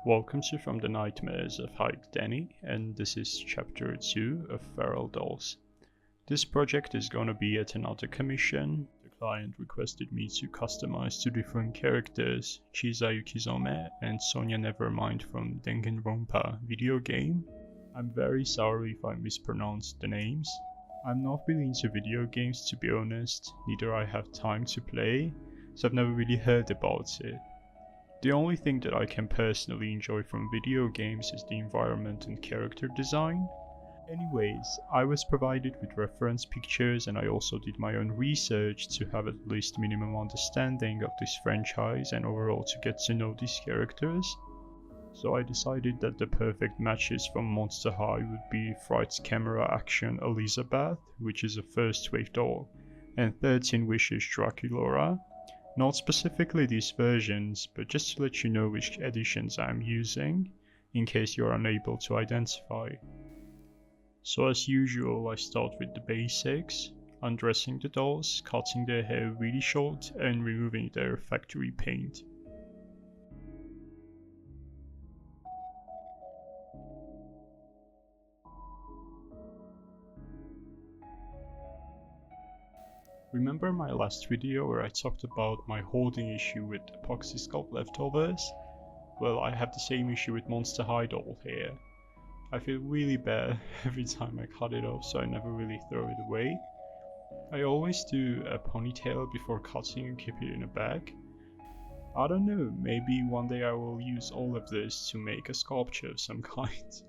Welcome to From the Nightmares of Hike Danny, and this is chapter 2 of Feral Dolls. This project is gonna be at another commission. The client requested me to customize 2 different characters, Chisa Yukizome and Sonia Nevermind from Danganronpa video game. I'm very sorry if I mispronounced the names. I'm not really into video games, to be honest, neither I have time to play, so I've never really heard about it. The only thing that I can personally enjoy from video games is the environment and character design. Anyways, I was provided with reference pictures and I also did my own research to have at least minimum understanding of this franchise and overall to get to know these characters. So I decided that the perfect matches from Monster High would be Fright's Camera Action Elizabeth, which is a first wave doll, and 13 Wishes Draculaura. Not specifically these versions, but just to let you know which editions I'm using, in case you're unable to identify. So as usual, I start with the basics, undressing the dolls, cutting their hair really short and removing their factory paint. Remember my last video where I talked about my hoarding issue with epoxy sculpt leftovers? Well, I have the same issue with Monster High doll here. I feel really bad every time I cut it off, so I never really throw it away. I always do a ponytail before cutting and keep it in a bag. I don't know, maybe one day I will use all of this to make a sculpture of some kind.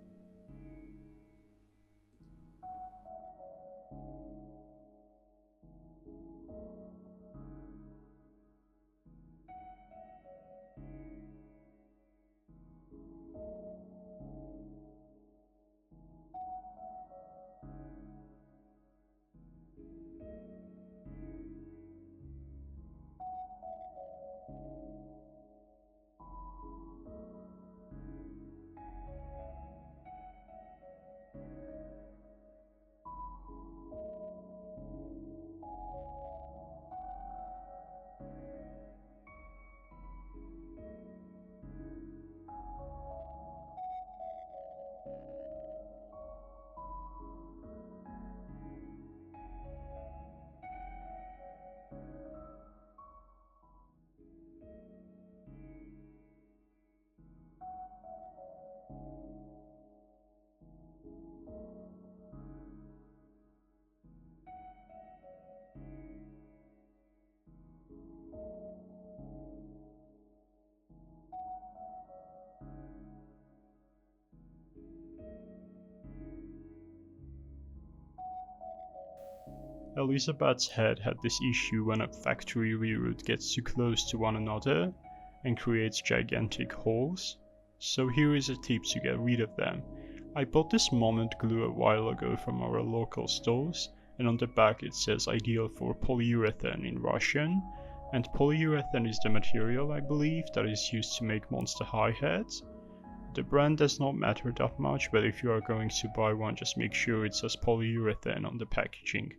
Elizabeth's head had this issue when a factory reroute gets too close to one another and creates gigantic holes. So here is a tip to get rid of them. I bought this moment glue a while ago from our local stores, and on the back it says ideal for polyurethane in Russian, and polyurethane is the material I believe that is used to make Monster High heads. The brand does not matter that much, but if you are going to buy one, just make sure it says polyurethane on the packaging.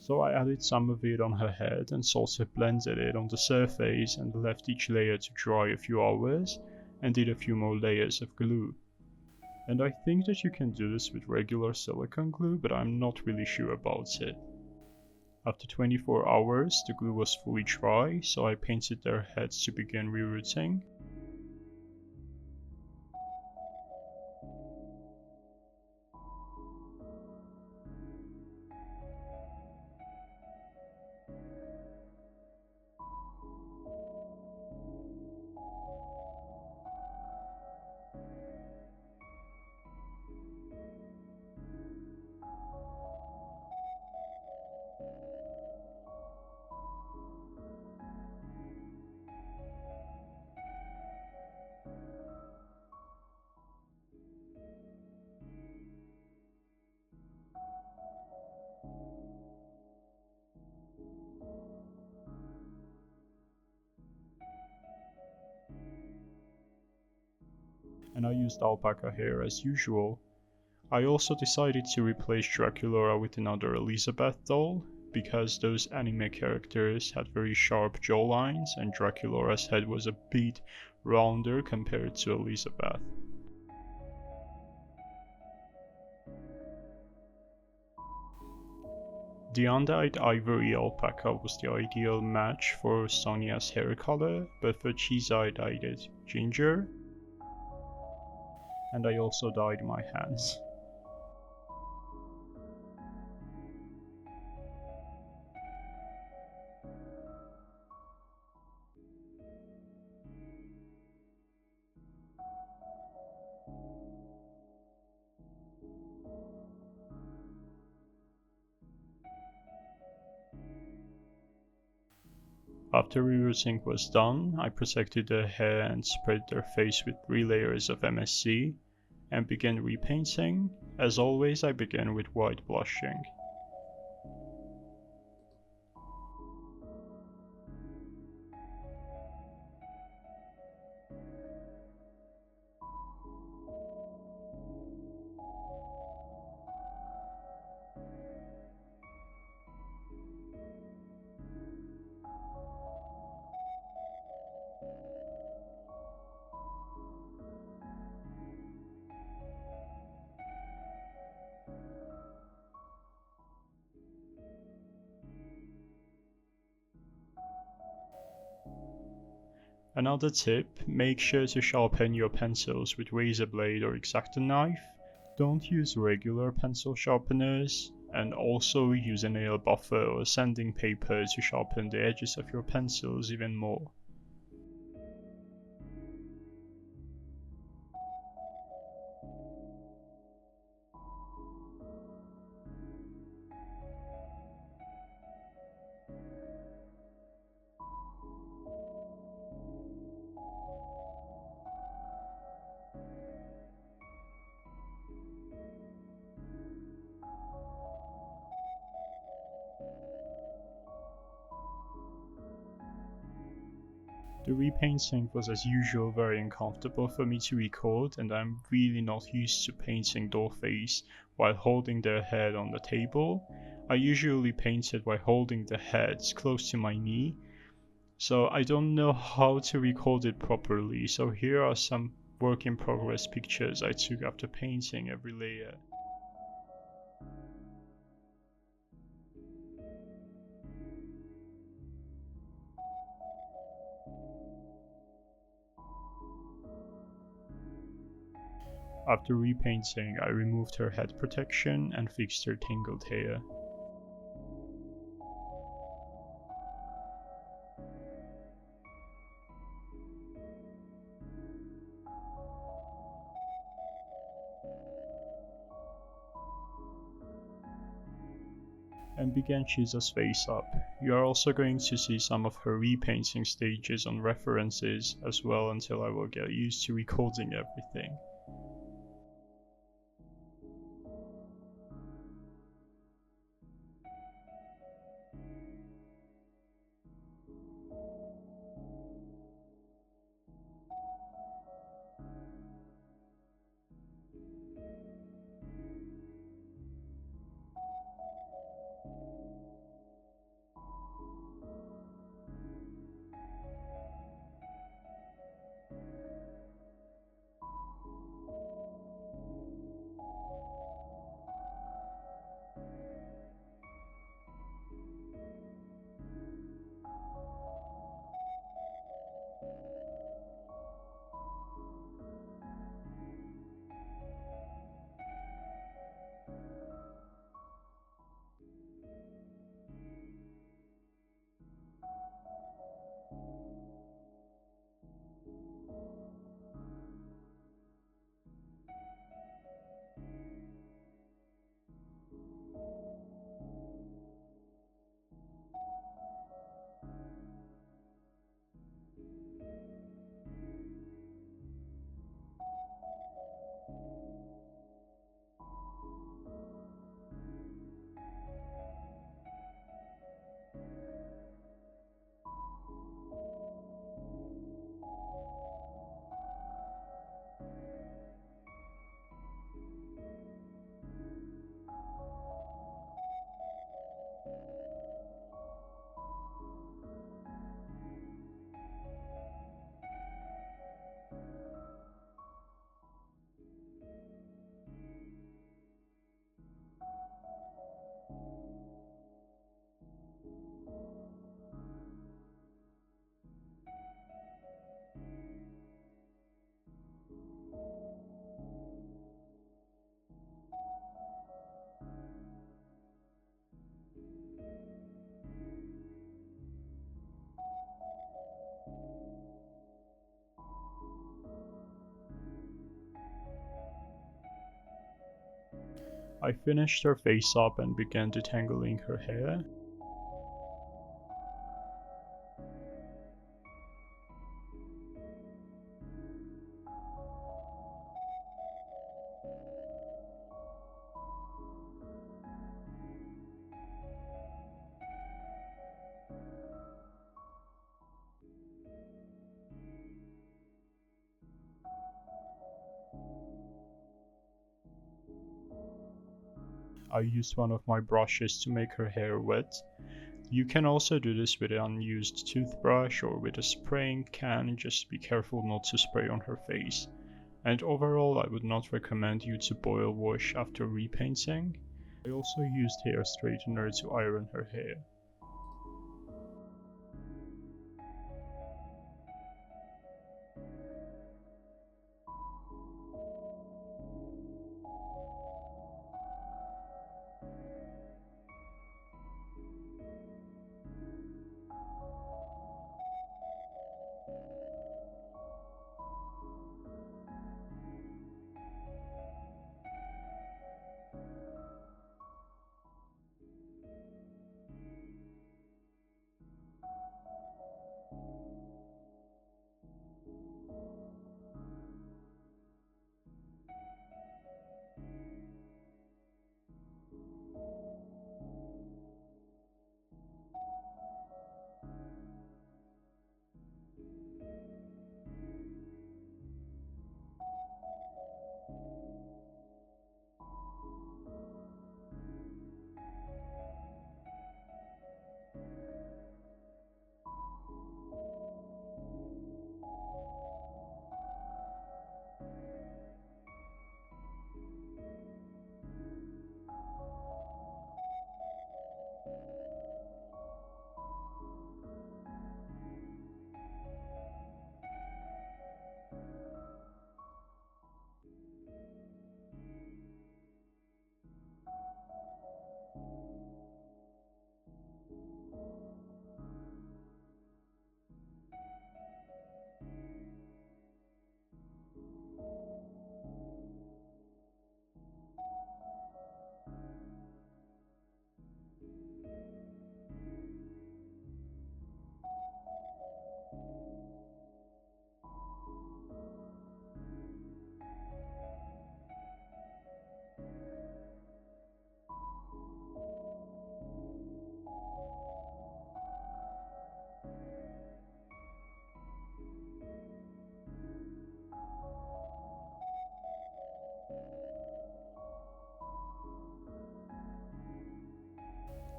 So I added some of it on her head and sort of blended it on the surface and left each layer to dry a few hours and did a few more layers of glue. And I think that you can do this with regular silicone glue, but I'm not really sure about it. After 24 hours the glue was fully dry, so I painted their heads to begin rerouting. And I used alpaca hair as usual. I also decided to replace Draculaura with another Elizabeth doll, because those anime characters had very sharp jawlines and Draculaura's head was a bit rounder compared to Elizabeth. The undyed ivory alpaca was the ideal match for Sonia's hair color, but for Chisa I dyed it ginger, and I also dyed my hands. After reversing was done, I protected their hair and spread their face with 3 layers of MSC, and began repainting. As always, I began with white blushing. Another tip, make sure to sharpen your pencils with razor blade or X-Acto knife. Don't use regular pencil sharpeners, and also use a nail buffer or sanding paper to sharpen the edges of your pencils even more. The repainting was as usual very uncomfortable for me to record, and I'm really not used to painting Dollface while holding their head on the table. I usually paint it while holding the heads close to my knee, so I don't know how to record it properly, so here are some work in progress pictures I took after painting every layer. After repainting, I removed her head protection and fixed her tangled hair. And began Chisa's face up. You are also going to see some of her repainting stages on references as well until I will get used to recording everything. I finished her face up and began detangling her hair. I used one of my brushes to make her hair wet. You can also do this with an unused toothbrush or with a spraying can, just be careful not to spray on her face. And overall, I would not recommend you to boil wash after repainting. I also used hair straightener to iron her hair.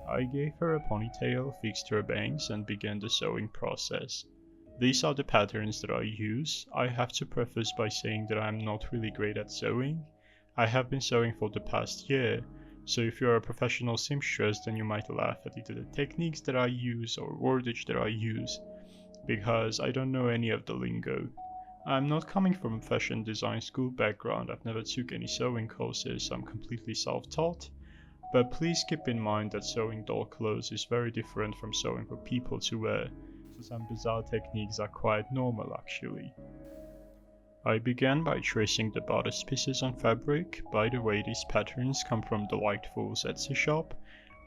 I gave her a ponytail, fixed her bangs, and began the sewing process. These are the patterns that I use. I have to preface by saying that I'm not really great at sewing. I have been sewing for the past year, so if you're a professional seamstress then you might laugh at either the techniques that I use or wordage that I use, because I don't know any of the lingo. I'm not coming from a fashion design school background, I've never took any sewing courses, I'm completely self-taught. But please keep in mind that sewing doll clothes is very different from sewing for people to wear, so some bizarre techniques are quite normal actually. I began by tracing the bodice pieces on fabric. By the way, these patterns come from Delightful's Etsy shop.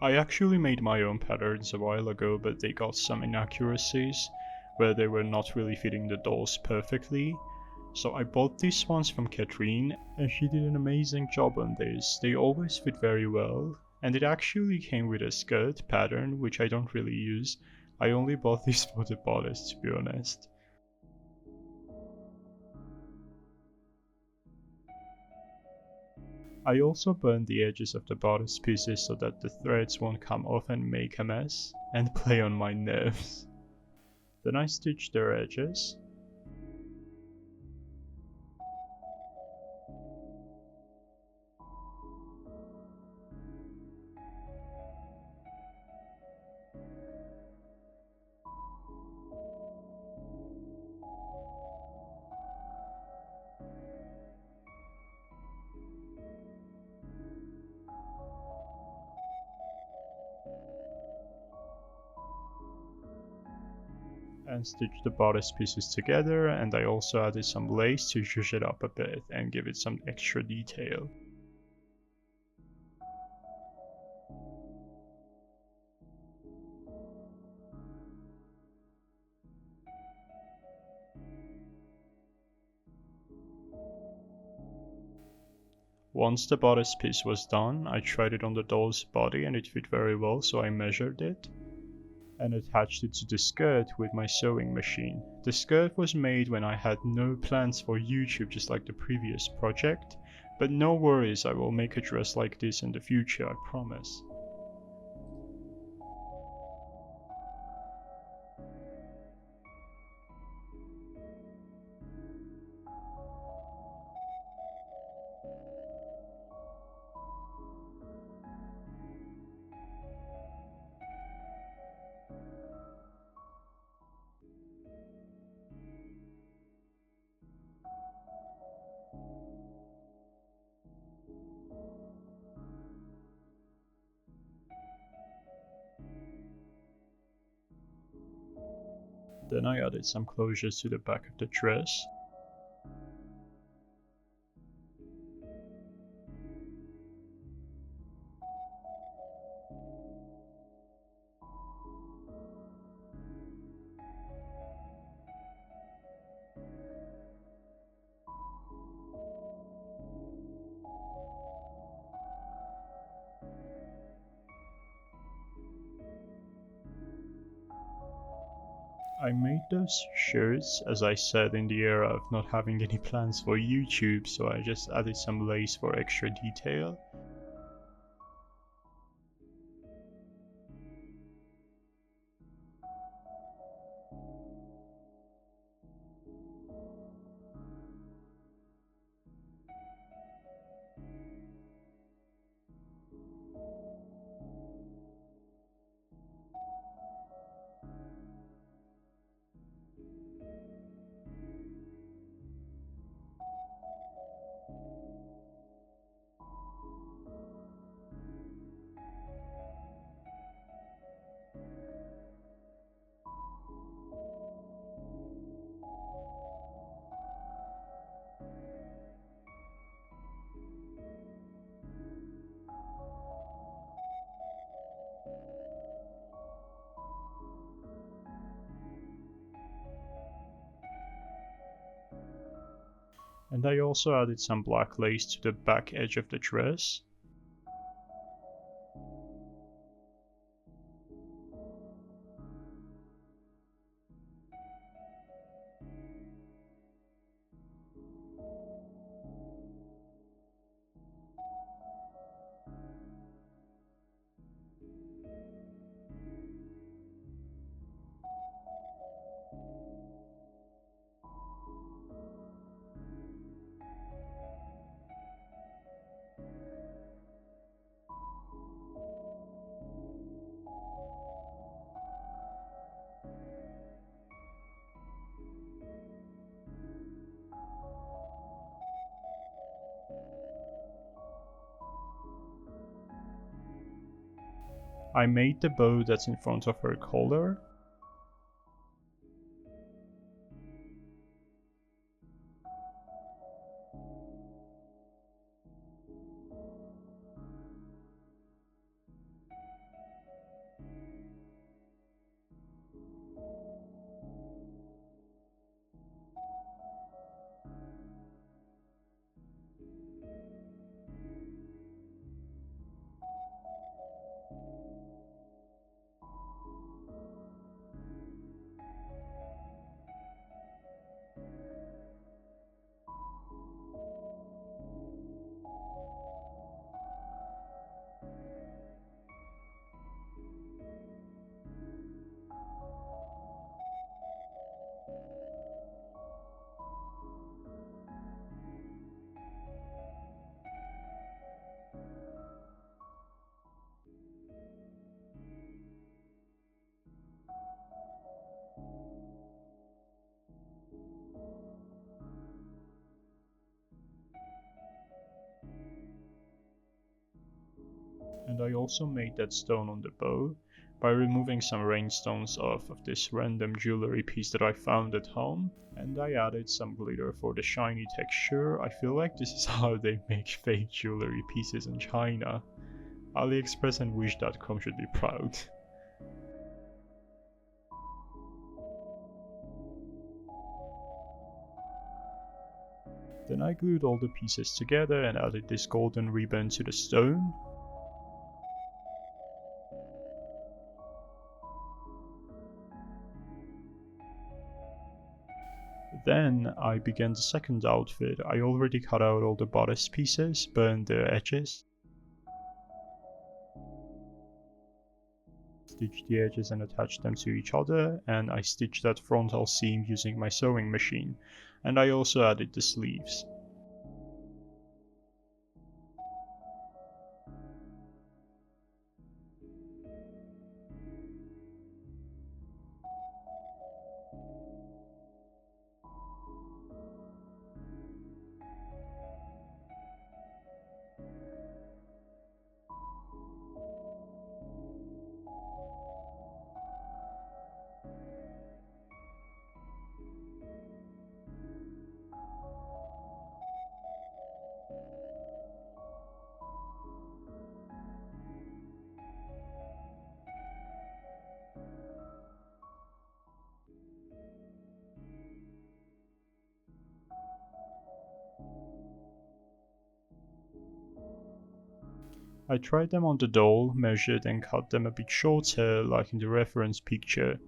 I actually made my own patterns a while ago, but they got some inaccuracies, where they were not really fitting the dolls perfectly. So I bought these ones from Katrine, and she did an amazing job on this. They always fit very well, and it actually came with a skirt pattern, which I don't really use. I only bought these for the bodice, to be honest. I also burned the edges of the bodice pieces so that the threads won't come off and make a mess, and play on my nerves. Then I stitched their edges. And stitched the bodice pieces together, and I also added some lace to zhuzh it up a bit and give it some extra detail. Once the bodice piece was done, I tried it on the doll's body and it fit very well, so I measured it and attached it to the skirt with my sewing machine. The skirt was made when I had no plans for YouTube, just like the previous project, but no worries, I will make a dress like this in the future, I promise. Then I added some closures to the back of the dress. I made those shirts, as I said, in the era of not having any plans for YouTube, so I just added some lace for extra detail. And I also added some black lace to the back edge of the dress. I made the bow that's in front of her collar. And I also made that stone on the bow by removing some rhinestones off of this random jewelry piece that I found at home, and I added some glitter for the shiny texture. I feel like this is how they make fake jewelry pieces in China. AliExpress and Wish.com should be proud. Then I glued all the pieces together and added this golden ribbon to the stone. Then I began the second outfit. I already cut out all the bodice pieces, burned their edges, stitched the edges and attached them to each other, and I stitched that frontal seam using my sewing machine, and I also added the sleeves. I tried them on the doll, measured and cut them a bit shorter like in the reference picture.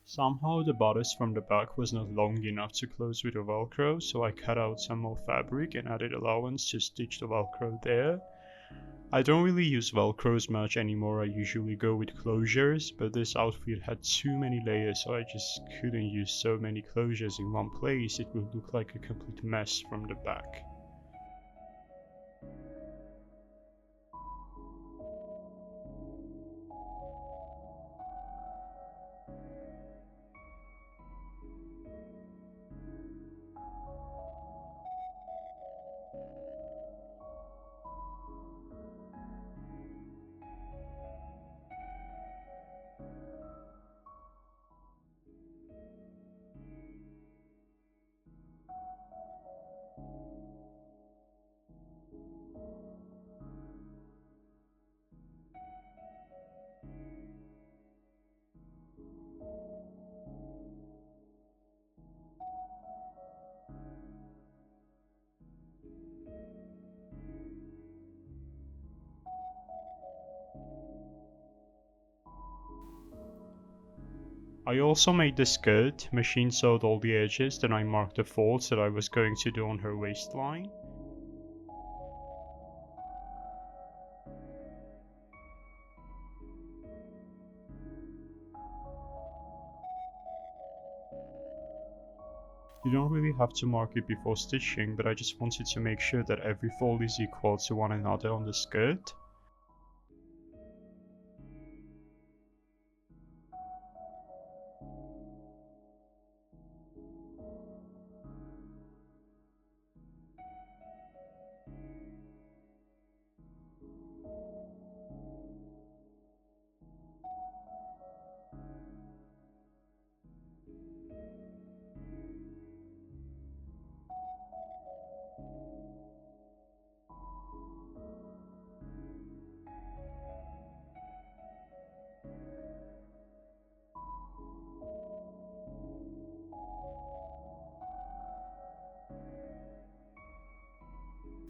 Somehow the bodice from the back was not long enough to close with a velcro, so I cut out some more fabric and added allowance to stitch the velcro there. I don't really use velcros much anymore, I usually go with closures, but this outfit had too many layers, so I just couldn't use so many closures in one place, it would look like a complete mess from the back. I also made the skirt, machine sewed all the edges, then I marked the folds that I was going to do on her waistline. You don't really have to mark it before stitching, but I just wanted to make sure that every fold is equal to one another on the skirt.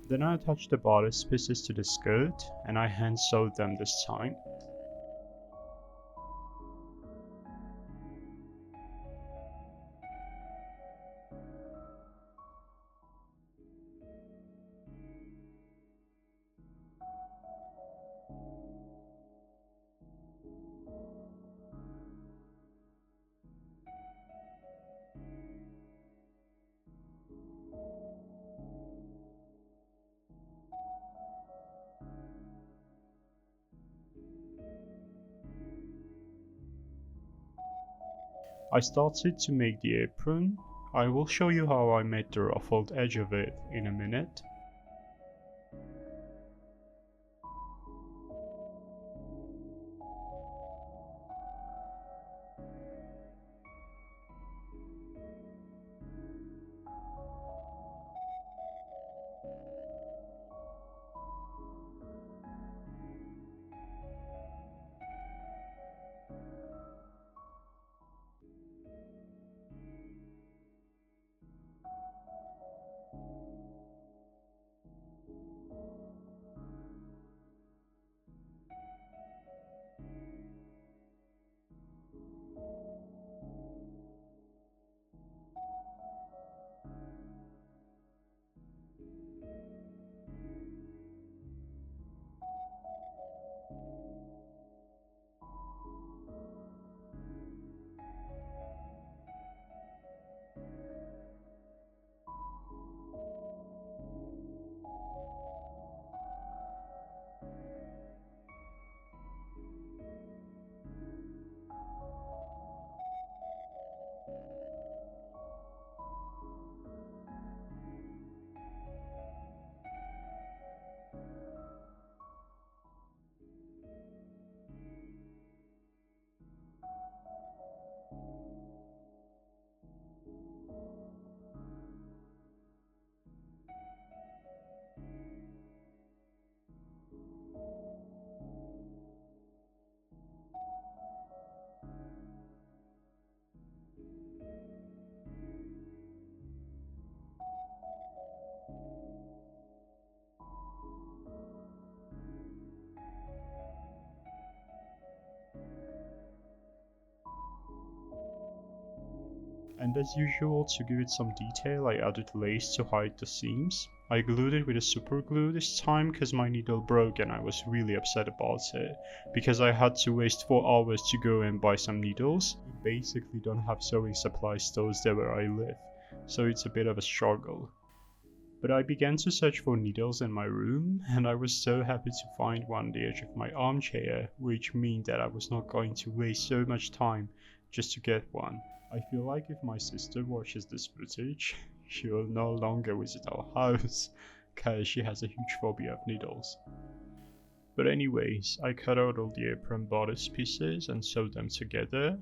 Then I attached the bodice pieces to the skirt and I hand sewed them this time. I started to make the apron. I will show you how I made the ruffled edge of it in a minute. And as usual, to give it some detail, I added lace to hide the seams. I glued it with a super glue this time because my needle broke and I was really upset about it, because I had to waste 4 hours to go and buy some needles. We basically don't have sewing supply stores there where I live, so it's a bit of a struggle. But I began to search for needles in my room, and I was so happy to find one on the edge of my armchair, which meant that I was not going to waste so much time just to get one. I feel like if my sister watches this footage, she will no longer visit our house, cause she has a huge phobia of needles. But anyways, I cut out all the apron bodice pieces and sewed them together.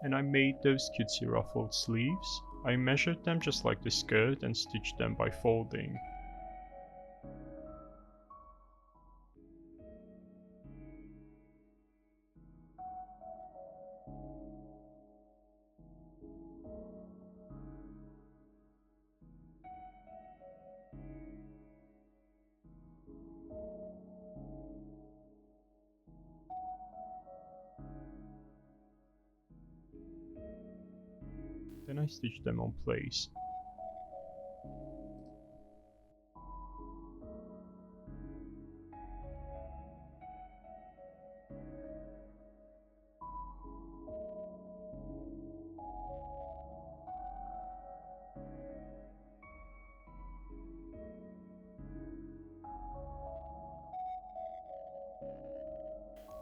And I made those cutesy ruffled sleeves. I measured them just like the skirt and stitched them by folding. Then I stitch them on place.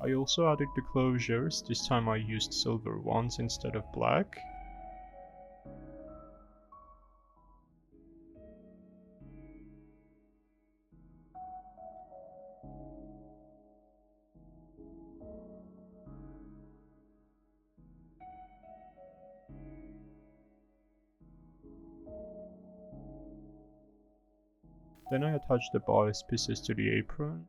I also added the closures. This time I used silver ones instead of black. Then I attached the bias pieces to the apron.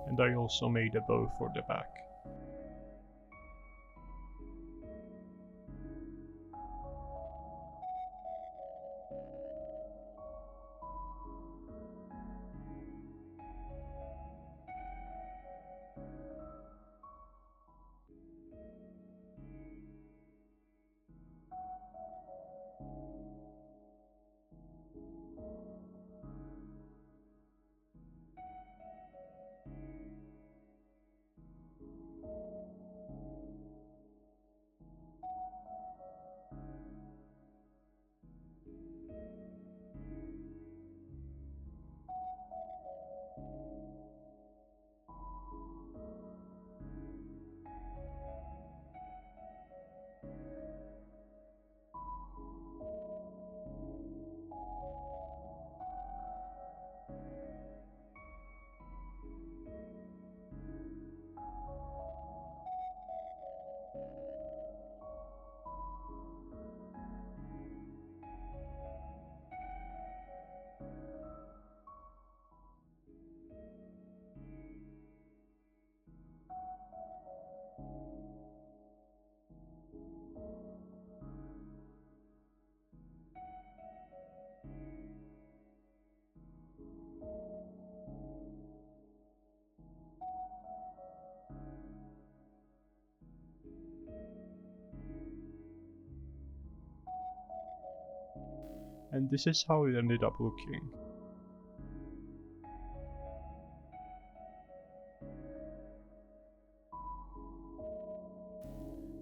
And I also made a bow for the back. And this is how it ended up looking.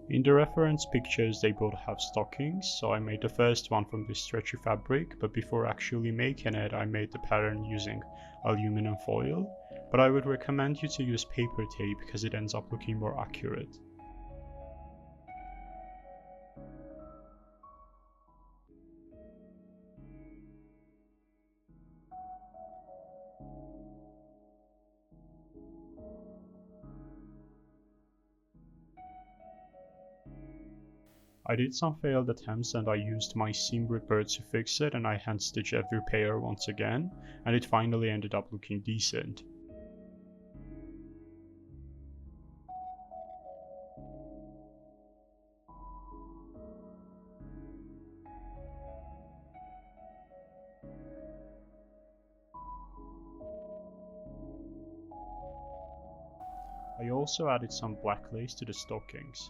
In the reference pictures they both have stockings, so I made the first one from this stretchy fabric, but before actually making it I made the pattern using aluminum foil. but I would recommend you to use paper tape because it ends up looking more accurate. I did some failed attempts and I used my seam ripper to fix it, and I hand stitched every pair once again, and it finally ended up looking decent. I also added some black lace to the stockings.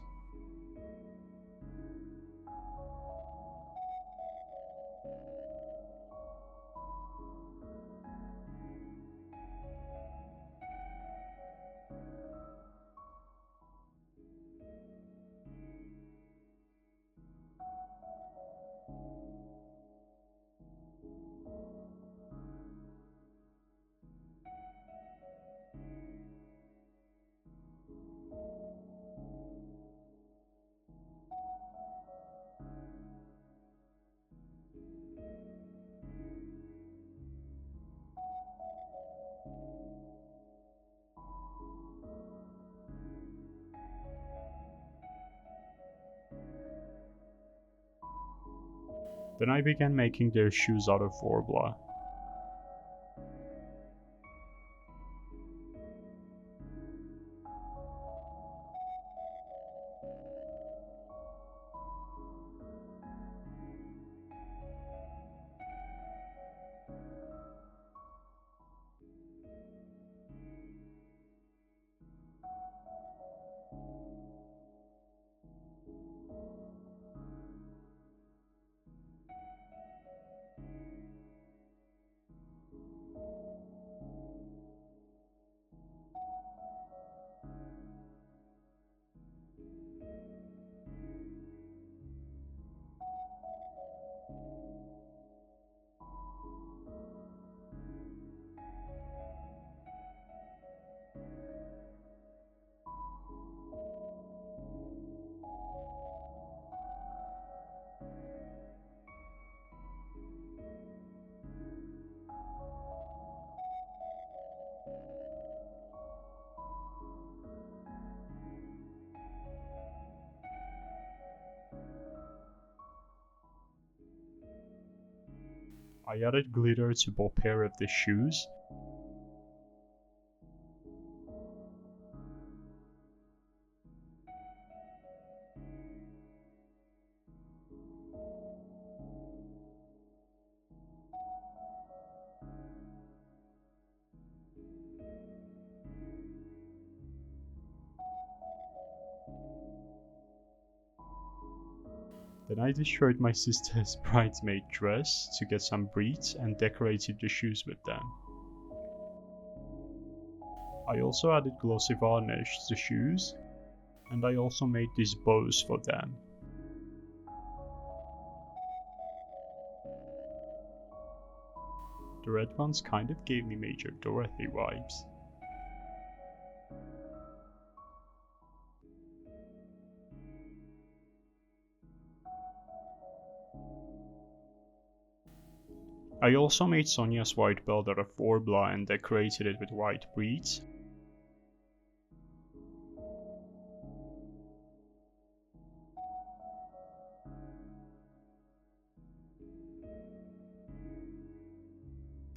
Then I began making their shoes out of Vorbla. I added glitter to both pair of the shoes. Then I destroyed my sister's bridesmaid dress to get some beads and decorated the shoes with them. I also added glossy varnish to the shoes, and I also made these bows for them. The red ones kind of gave me Major Dorothy vibes. I also made Sonia's white belt out of Vorbla and decorated it with white beads.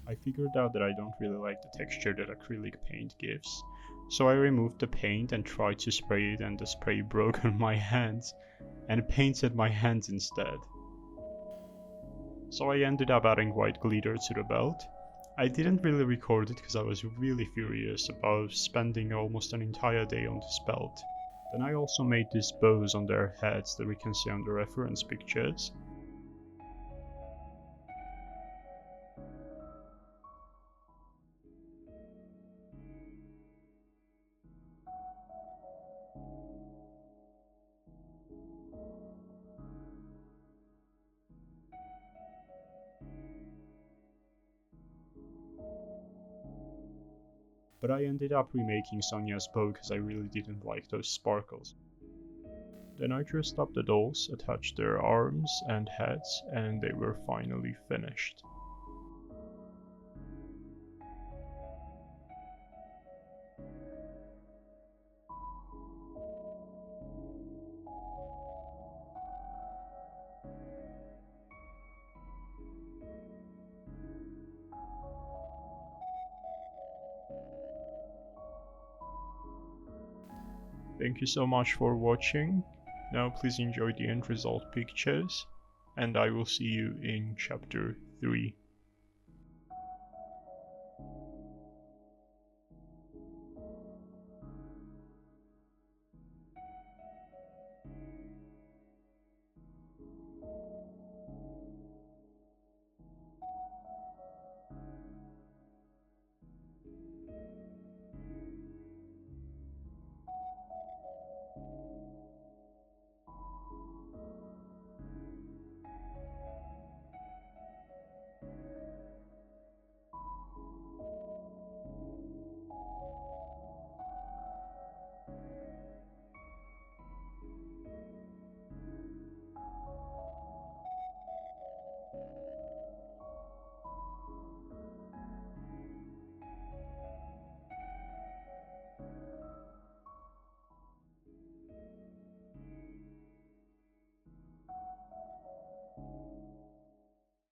I figured out that I don't really like the texture that acrylic paint gives, so I removed the paint and tried to spray it, and the spray broke on my hands and painted my hands instead. So I ended up adding white glitter to the belt. I didn't really record it because I was really furious about spending almost an entire day on this belt. Then I also made these bows on their heads that we can see on the reference pictures. but I ended up remaking Sonia's bow because I really didn't like those sparkles. Then I dressed up the dolls, attached their arms and heads, and they were finally finished. Thank you so much for watching. Now please enjoy the end result pictures, and I will see you in chapter 3.